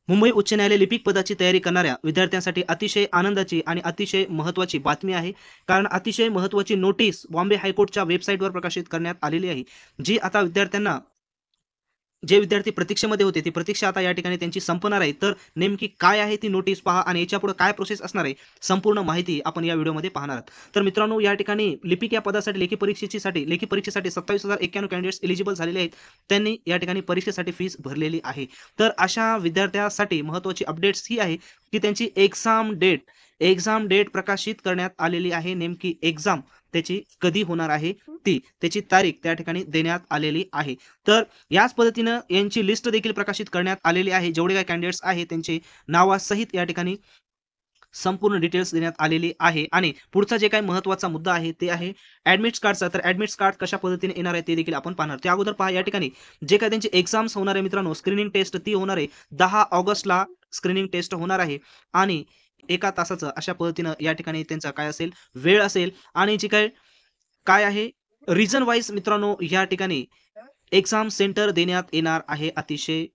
मुंबई उच्च न्यायालय लिपिक पदाची तयारी करणाऱ्या विद्यार्थ्यांसाठी अतिशय आनंदाची आणि अतिशय महत्त्वाची बातमी आहे. कारण अतिशय महत्त्वाची नोटीस बॉम्बे हायकोर्टच्या वेबसाईटवर प्रकाशित करण्यात आलेली आहे. जी आता विद्यार्थ्यांना जे विद्यार्थी प्रतीक्षेमध्ये होते, ती प्रतीक्षा आता या ठिकाणी त्यांची संपणार आहे. तर नेमकी काय आहे ती नोटीस पहा आणि याच्यापुढे काय प्रोसेस असणार आहे, संपूर्ण माहिती आपण या व्हिडिओमध्ये पाहणार आहोत. तर मित्रांनो, या ठिकाणी लिपिक या पदासाठी लेखी परीक्षेसाठी 27,091 कॅन्डिडेट्स एलिजिबल झालेले आहेत. त्यांनी या ठिकाणी परीक्षेसाठी फीस भरलेली आहे. तर अशा विद्यार्थ्यासाठी महत्त्वाची अपडेट्स ही आहे, की त्यांची एक्झाम डेट प्रकाशित करण्यात आलेली आहे. नेमकी एक्झाम त्याची कधी होणार आहे त्याची तारीख त्या ठिकाणी देण्यात आलेली आहे. तर याच पद्धतीनं यांची लिस्ट देखील प्रकाशित करण्यात आलेली आहे. जेवढे काही कॅन्डिडेट्स आहेत त्यांचे नावासहित या ठिकाणी संपूर्ण डिटेल्स देण्यात आलेली आहे. आणि पुढचा जे काही महत्त्वाचा मुद्दा आहे ते आहे ॲडमिट कार्डचा. तर ॲडमिट कार्ड कशा पद्धतीने येणार आहे ते देखील आपण पाहणार. त्या अगोदर पहा, या ठिकाणी जे काही त्यांची एक्झाम्स होणार आहे मित्रांनो, स्क्रीनिंग टेस्ट ती होणार आहे 10 ऑगस्टला स्क्रीनिंग टेस्ट होणार आहे. आणि 1 तासाचं अशा पद्धतीनं या ठिकाणी त्यांचा काय असेल, वेळ असेल. आणि जी काय आहे रिजन वाईज मित्रांनो, या ठिकाणी एक्झाम सेंटर देण्यात येणार आहे. अतिशय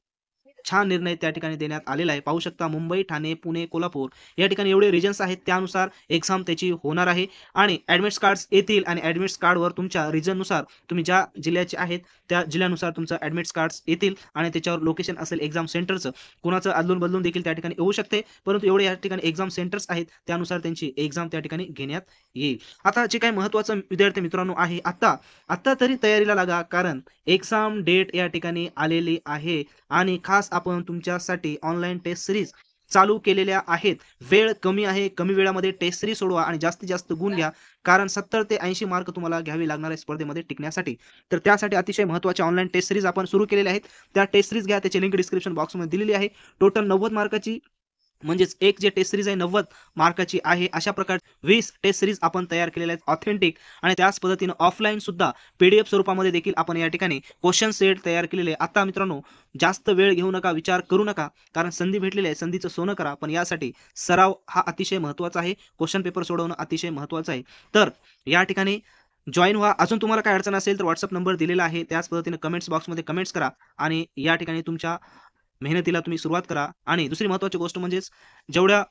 छान निर्णय त्या ठिकाणी देण्यात आलेला आहे. पाहू शकता, मुंबई, ठाणे, पुणे, कोल्हापूर या ठिकाणी एवढे रिजन्स आहेत. त्यानुसार एक्झाम त्याची होणार आहे. आणि ॲडमिट कार्ड्स येतील आणि ॲडमिट कार्डवर तुमच्या रिजननुसार तुम्ही ज्या जिल्ह्याचे आहेत त्या जिल्ह्यानुसार तुमचं ॲडमिट कार्ड्स येतील आणि त्याच्यावर लोकेशन असेल एक्झाम सेंटरचं. कुणाचं अदलून-बदलून देखील त्या ठिकाणी येऊ शकते. परंतु एवढे या ठिकाणी एक्झाम सेंटर्स आहेत, त्यानुसार त्यांची एक्झाम त्या ठिकाणी घेण्यात येईल. आता जे काही महत्त्वाचं विद्यार्थी मित्रांनो आहे, आता तरी तयारीला लागा, कारण एक्झाम डेट या ठिकाणी आलेली आहे. आणि खास आपण तुमच्यासाठी ऑनलाईन टेस्ट सीरीज चालू केलेल्या आहेत. वेळ कमी आहे, कमी वेळामध्ये टेस्ट सीरीज सोडवा आणि जास्तीत जास्त गुण घ्या. कारण 70 ते 80 मार्क तुम्हाला घ्यावे लागणार आहे स्पर्धेमध्ये टिकण्यासाठी. तर त्यासाठी अतिशय महत्त्वाच्या ऑनलाईन टेस्ट सीरीज आपण सुरू केलेल्या आहेत. त्या टेस्ट सीरीज घ्या, त्याची लिंक डिस्क्रिप्शन बॉक्समध्ये दिलेली आहे. टोटल 90 मार्काची, म्हणजेच एक जे टेस्ट सीरीज आहे 90 मार्काची आहे. अशा प्रकारे 20 टेस्ट सीरीज आपण तयार केलेल्या आहेत ऑथेंटिक. आणि त्याच पद्धतीनं ऑफलाईन सुद्धा पीडीएफ स्वरूपामध्ये देखील आपण या ठिकाणी क्वेश्चन सेट तयार केलेले आहे. आता मित्रांनो, जास्त वेळ घेऊ नका, विचार करू नका, कारण संधी भेटलेली आहे, संधीचं सोनं करा. पण यासाठी सराव हा अतिशय महत्त्वाचा आहे. क्वेश्चन पेपर सोडवणं अतिशय महत्त्वाचं आहे. तर या ठिकाणी जॉइन व्हा. अजून तुम्हाला काय अडचण असेल तर WhatsApp नंबर दिलेला आहे. त्याच पद्धतीने कमेंट्स बॉक्समध्ये कमेंट्स करा आणि या ठिकाणी तुमच्या मेहनतीला तुम्ही सुरुवात करा. आणि दुसरी महत्त्वाची गोष्ट म्हणजेच, जेवढ्या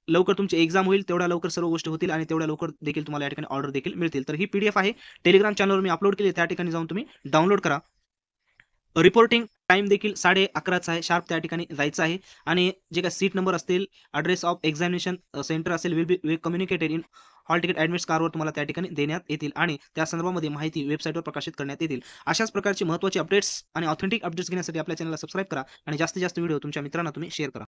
लवकर तुमची एक्झाम होईल तेवढ्या लवकर सर्व गोष्टी होतील आणि तेवढ्या लवकर देखील तुम्हाला या ठिकाणी ऑर्डर देखील मिळतील. तर ही पीडीएफ आहे, टेलिग्राम चॅनलवर मी अपलोड केली आहे. त्या ठिकाणी जाऊन तुम्ही डाउनलोड करा. रिपोर्टिंग टाईम देखील 11:30चा आहे, शार्प त्या ठिकाणी जायचं आहे. आणि जे काही सीट नंबर असतील, ॲड्रेस ऑफ एक्झामिनेशन सेंटर असेल, will be communicated in hall ticket admit कार्डवर तुम्हाला त्या ठिकाणी देण्यात येतील आणि त्या संदर्भामध्ये माहिती वेबसाईटवर प्रकाशित करण्यात येतील. अशाच प्रकारची महत्त्वाची अपडेट्स आणि ऑथेंटिक अपडेट्स घेण्यासाठी आपल्या चॅनलला सबस्क्राईब करा आणि जास्तीत जास्त व्हिडिओ तुमच्या मित्रांना तुम्ही शेअर करा.